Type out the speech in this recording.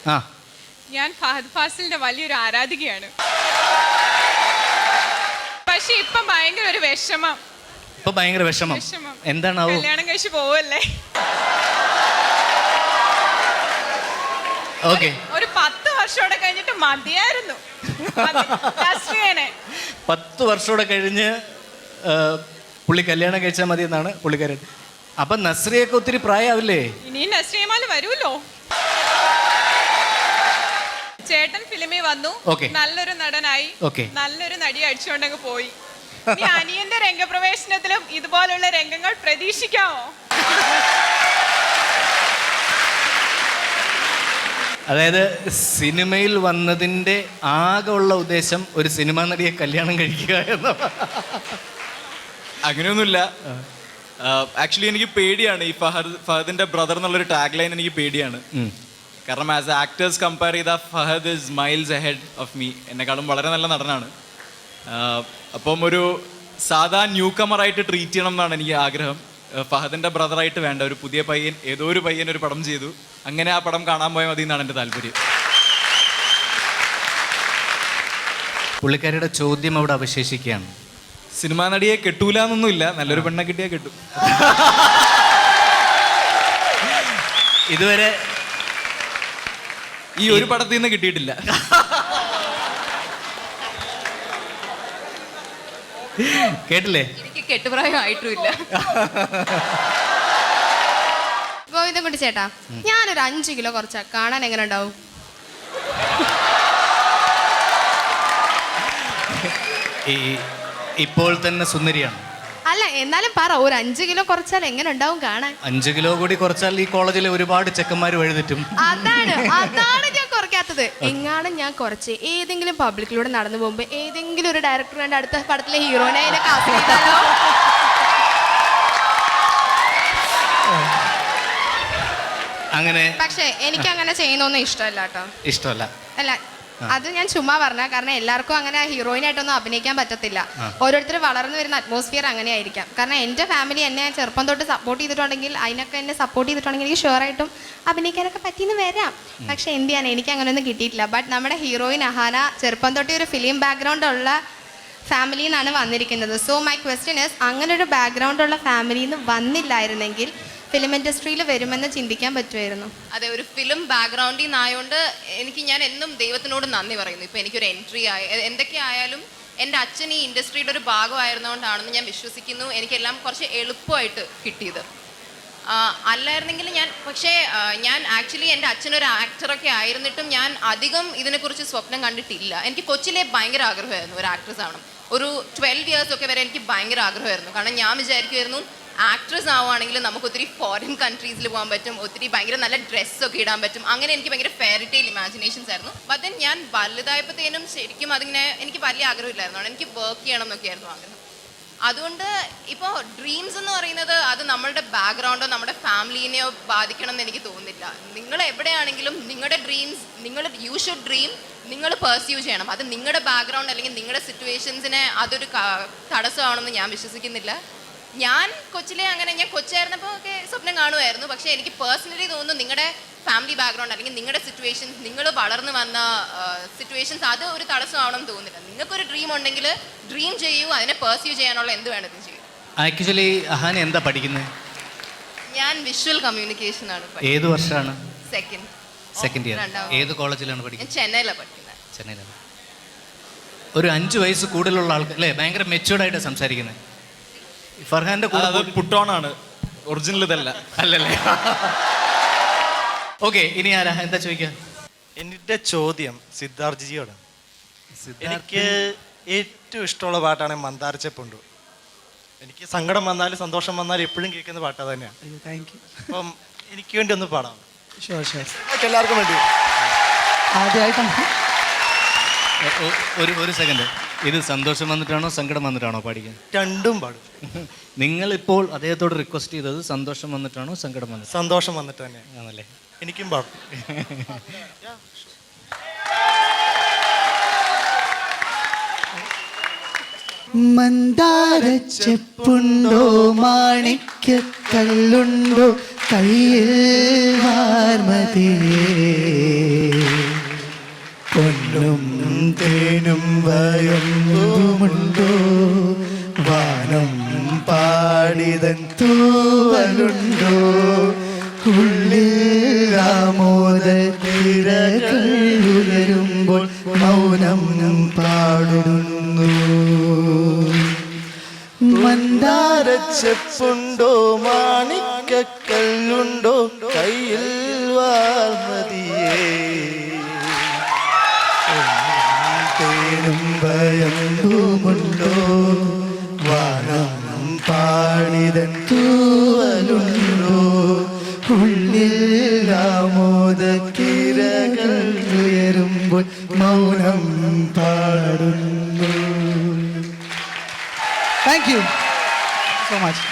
ആ, ഞാൻ ഫഹദ് ഫാസിലിന്റെ വലിയൊരു ആരാധികയാണ്. പക്ഷെ ഇപ്പൊ ഭയങ്കര ഒരു വിഷമം. ഇപ്പൊ ഭയങ്കര വിഷമം. എന്താണാവോ? കല്യാണം കഴിച്ച് പോവല്ലേ. ഓക്കെ, ഒരു 10 വർഷോടെ കഴിഞ്ഞിട്ട് മതിയായിരുന്നു. 10 വർഷോടെ കഴിഞ്ഞ് പുള്ളി കല്യാണം കഴിച്ചാൽ മതി എന്നാണ് പുള്ളിക്കാരൻ. അപ്പൊ നസ്രിയൊക്കെ ഒത്തിരി പ്രായമാവില്ലേ? ഇനി നസ്രിയമാല് വരൂലോ. ചേട്ടൻ ഫിലിമിൽ വന്നു, നല്ലൊരു നടനായി, നല്ലൊരു നടി അടിച്ചുകൊണ്ടങ്ങ് പോയി. ഇനി അനിയന്റെ രംഗപ്രവേശനത്തിലും ഇതുപോലുള്ള രംഗങ്ങൾ പ്രതീക്ഷിക്കാമോ? അതായത് സിനിമയിൽ വന്നതിന്റെ ആകെ ഉള്ള ഉദ്ദേശം ഒരു സിനിമാ നടിയെ കല്യാണം കഴിക്കുക എന്ന. അങ്ങനെയൊന്നുമില്ല. ആക്ച്വലി എനിക്ക് പേടിയാണ് ഈ ഫഹദിന്റെ ബ്രദർ എന്നുള്ളൊരു ടാഗ് ലൈൻ. എനിക്ക് പേടിയാണ്. കാരണം ആസ് എ ആക്ടേഴ്സ് കമ്പയർ ചെയ്ത Fahadh is miles ahead of me. എന്നെക്കാളും വളരെ നല്ല നടനാണ്. അപ്പം ഒരു സാധാ ന്യൂ കമറായിട്ട് ട്രീറ്റ് ചെയ്യണം എന്നാണ് എനിക്ക് ആഗ്രഹം. ഫഹദിന്റെ ബ്രദറായിട്ട് വേണ്ട ഒരു പുതിയ പയ്യൻ, ഏതോ ഒരു പയ്യൻ ഒരു പടം ചെയ്തു, അങ്ങനെ ആ പടം കാണാൻ പോയാൽ മതി എന്നാണ് എൻ്റെ താല്പര്യം. പുള്ളിക്കാരിയുടെ ചോദ്യം അവിടെ അവശേഷിക്കുകയാണ്. സിനിമാ നടിയെ കെട്ടൂല എന്നൊന്നുമില്ല, നല്ലൊരു പെണ്ണെ കിട്ടിയാൽ കെട്ടും. ഇതുവരെ ഈ ഒരു പടത്തിൽ നിന്ന് കിട്ടിയിട്ടില്ല. കേട്ടില്ലേ? എനിക്ക് കെട്ടുപ്രായമായിട്ടുമില്ല. ഗോവിന്ദൻകുട്ടി ചേട്ടാ, ഞാനൊരു 5 കിലോ കുറച്ചാ കാണാൻ എങ്ങനെ ഉണ്ടാവും? ഇപ്പോൾ തന്നെ സുന്ദരിയാണ്. അല്ല, എന്നാലും പറ, ഒരു 5 കിലോ കുറച്ചാൽ എങ്ങനെ ഉണ്ടാവും കാണാൻ? 5 കിലോ കൂടി കുറച്ചാൽ ഈ കോളേജിലെ ഒരുപാട് ചെക്കന്മാർ വഴുതെറ്റും. അതാണ് ഞാൻ കുറയ്ക്കാത്തത്. എങ്ങാനും ഞാൻ കുറച്ച് ഏതെങ്കിലും പബ്ലിക്കിലൂടെ നടന്നു പോകുമ്പോ ഏതെങ്കിലും ഒരു ഡയറക്ടർ കണ്ട അടുത്ത പടത്തിലെ ഹീറോനെ കാസ്റ്റ് ചെയ്താലോ? അങ്ങനെ. പക്ഷെ എനിക്ക് അങ്ങനെ ചെയ്യുന്നൊന്നും ഇഷ്ടമല്ല കേട്ടോ. ഇഷ്ടമല്ല? അല്ല, അത് ഞാൻ ചുമ്മാ പറഞ്ഞ. കാരണം എല്ലാവർക്കും അങ്ങനെ ഹീറോയിനായിട്ടൊന്നും അഭിനയിക്കാൻ പറ്റത്തില്ല. ഓരോരുത്തർ വളർന്നു വരുന്ന അറ്റ്മോസ്ഫിയർ അങ്ങനെ ആയിരിക്കാം. കാരണം എൻ്റെ ഫാമിലി എന്നെ ചെറുപ്പം തൊട്ട് സപ്പോർട്ട് ചെയ്തിട്ടുണ്ടെങ്കിൽ, അതിനൊക്കെ എന്നെ സപ്പോർട്ട് ചെയ്തിട്ടുണ്ടെങ്കിൽ എനിക്ക് ഷുവറായിട്ടും അഭിനയിക്കാനൊക്കെ പറ്റിയെന്ന് വരാം. പക്ഷെ എന്ത് ചെയ്യാൻ, എനിക്ക് അങ്ങനെയൊന്നും കിട്ടിയിട്ടില്ല. ബട്ട് നമ്മുടെ ഹീറോയിൻ അഹാന ചെറുപ്പം തൊട്ട് ഒരു ഫിലിം ബാക്ക്ഗ്രൗണ്ട് ഉള്ള ഫാമിലിയിൽ നിന്നാണ് വന്നിരിക്കുന്നത്. സോ മൈ ക്വസ്റ്റ്യൻ ഇസ്, അങ്ങനെ ഒരു ബാക്ക്ഗ്രൗണ്ട് ഉള്ള ഫാമിലിയിൽ നിന്ന് വന്നില്ലായിരുന്നെങ്കിൽ ഫിലിം ഇൻഡസ്ട്രിയിൽ വരുമെന്ന് ചിന്തിക്കാൻ പറ്റുമായിരുന്നു? അതെ, ഒരു ഫിലിം ബാക്ക്ഗ്രൗണ്ടിൽ നിന്നായതുകൊണ്ട് ഞാൻ എന്നും ദൈവത്തിനോട് നന്ദി പറയുന്നു. ഇപ്പോൾ എനിക്കൊരു എൻട്രി എന്തൊക്കെ ആയാലും എൻ്റെ അച്ഛൻ ഈ ഇൻഡസ്ട്രിയുടെ ഒരു ഭാഗമായിരുന്നുകൊണ്ടാണെന്ന് ഞാൻ വിശ്വസിക്കുന്നു. എനിക്കെല്ലാം കുറച്ച് എളുപ്പമായിട്ട് കിട്ടിയത്. അല്ലായിരുന്നെങ്കിൽ ഞാൻ ആക്ച്വലി എൻ്റെ അച്ഛനൊരു ആക്ടറൊക്കെ ആയിരുന്നിട്ടും ഞാൻ അധികം ഇതിനെക്കുറിച്ച് സ്വപ്നം കണ്ടിട്ടില്ല. എനിക്ക് കൊച്ചിലെ ഭയങ്കര ആഗ്രഹമായിരുന്നു ഒരു ആക്ട്രസ് ആവണം. ഒരു 12 years ഒക്കെ വരെ എനിക്ക് ഭയങ്കര ആഗ്രഹമായിരുന്നു. കാരണം ഞാൻ വിചാരിക്കുമായിരുന്നു ആക്ട്രസ് ആവുകയാണെങ്കിൽ നമുക്ക് ഒത്തിരി ഫോറിൻ കൺട്രീസിൽ പോകാൻ പറ്റും, ഒത്തിരി ഭയങ്കര നല്ല ഡ്രസ്സൊക്കെ ഇടാൻ പറ്റും. അങ്ങനെ എനിക്ക് ഭയങ്കര ഫെയറി ടെയിൽ ഇമാജിനേഷൻസ് ആയിരുന്നു. ബട്ട് ദെൻ ഞാൻ വലുതായപ്പോഴത്തേനും ശരിക്കും അതിങ്ങനെ എനിക്ക് വലിയ ആഗ്രഹമില്ലായിരുന്നു. എനിക്ക് വർക്ക് ചെയ്യണം എന്നൊക്കെയായിരുന്നു ആഗ്രഹം. അതുകൊണ്ട് ഇപ്പോൾ ഡ്രീംസ് എന്ന് പറയുന്നത് അത് നമ്മളുടെ ബാക്ക്ഗ്രൗണ്ടോ നമ്മുടെ ഫാമിലീനെയോ ബാധിക്കണം എന്ന് എനിക്ക് തോന്നുന്നില്ല. നിങ്ങൾ എവിടെയാണെങ്കിലും നിങ്ങളുടെ ഡ്രീംസ് യു ഷുഡ് ഡ്രീം, നിങ്ങൾ പെർസ്യൂ ചെയ്യണം. അത് നിങ്ങളുടെ ബാക്ക്ഗ്രൗണ്ട് അല്ലെങ്കിൽ നിങ്ങളുടെ സിറ്റുവേഷൻസിനെ അതൊരു തടസ്സമാണെന്ന് ഞാൻ വിശ്വസിക്കുന്നില്ല. ഞാൻ കൊച്ചായിരുന്നപ്പോൾ ഒക്കെ സ്വപ്നം കാണുമായിരുന്നു. പക്ഷേ എനിക്ക് പേഴ്സണലി തോന്നുന്നു നിങ്ങളുടെ ഫാമിലി ബാക്ക്ഗ്രൗണ്ട് അല്ലെങ്കിൽ നിങ്ങളുടെ സിറ്റുവേഷൻസ്, നിങ്ങൾ വളർന്നു വന്ന സിറ്റുവേഷൻസ് അത് ഒരു തടസ്സമാണെന്ന് തോന്നുന്നില്ല. നിങ്ങൾക്കൊരു ഡ്രീം ഉണ്ടെങ്കിൽ ഡ്രീം ചെയ്യൂ, അതിനെ പെർസ്യൂ ചെയ്യാനുള്ള എന്ത് വേണമെങ്കിലും ചെയ്യൂ. ആക്ച്വലി അഹാന എന്താ പഠിക്കുന്നത്? ഞാൻ വിഷ്വൽ കമ്മ്യൂണിക്കേഷൻ ആണ്. ഏത് വർഷമാണ്? Second year. ഏത് കോളേജിലാണ് പഠിക്കുന്നത്? ചെന്നൈയിലാണ് പഠിക്കുന്നത്. ചെന്നൈയിലാണ്. ഒരു 5 വയസ്സ് കൂടുതലുള്ള ആൾക്ക് അല്ലേ ഭയങ്കര മെച്യൂർഡായിട്ട് സംസാരിക്കുന്നത്. ഫർഹാന്റെ പുട്ടോണാണ്, ഒറിജിനൽ ഇതല്ല. അല്ലല്ലേ? ഓക്കെ, ഇനി ആരാ എന്താ ചോദിക്കുക? എൻ്റെ ചോദ്യം സിദ്ധാർത്ഥ് ജിയോടാണ്. എനിക്ക് ഏറ്റവും ഇഷ്ടമുള്ള പാട്ടാണ് മന്ദാരച്ചെപ്പുണ്ട്. എനിക്ക് സങ്കടം വന്നാലും സന്തോഷം വന്നാലും എപ്പോഴും കേൾക്കുന്ന പാട്ട് തന്നെയാണ്. അപ്പം എനിക്ക് വേണ്ടി ഒന്ന് പാടാം. എല്ലാവർക്കും വേണ്ടി ആദ്യമായിട്ടാണ്. ഒരു സെക്കൻഡ്, ഇത് സന്തോഷം വന്നിട്ടാണോ സങ്കടം വന്നിട്ടാണോ പാടിക്കാൻ? രണ്ടും പാടും. നിങ്ങളിപ്പോൾ അദ്ദേഹത്തോട് റിക്വസ്റ്റ് ചെയ്തത് സന്തോഷം വന്നിട്ടാണോ സങ്കടം വന്നിട്ട്? സന്തോഷം വന്നിട്ട് തന്നെ ആണല്ലേ? എനിക്കും പാടും. മന്ദാരച്ചെപ്പുണ്ടോ മാണിക്യക്കല്ലുണ്ടോ കയ്യിൽ വാർമതിയേ പൊന്നും തേനും വയമ്പുമുണ്ടോ വാനം പാടിതൻ തൂവലുണ്ടോ ഉള്ളിൽ ആമോദ തിരകൾ ഉയരുമ്പോൾ മൗനം പാടുന്നു മന്ദാരച്ചെപ്പുണ്ടോ മാണിക്കല്ലുണ്ടോ കയ്യിൽ വാർമതിയേ തേനും ഭയമ്പുമുണ്ടോ വാനം പാടിതൻ തൂവലുണ്ടോ ഉള്ളിൽ ആമോദ കിരകൾ ഉയരുമ്പോൾ മൗനം പാടുന്നു. Thank you so much.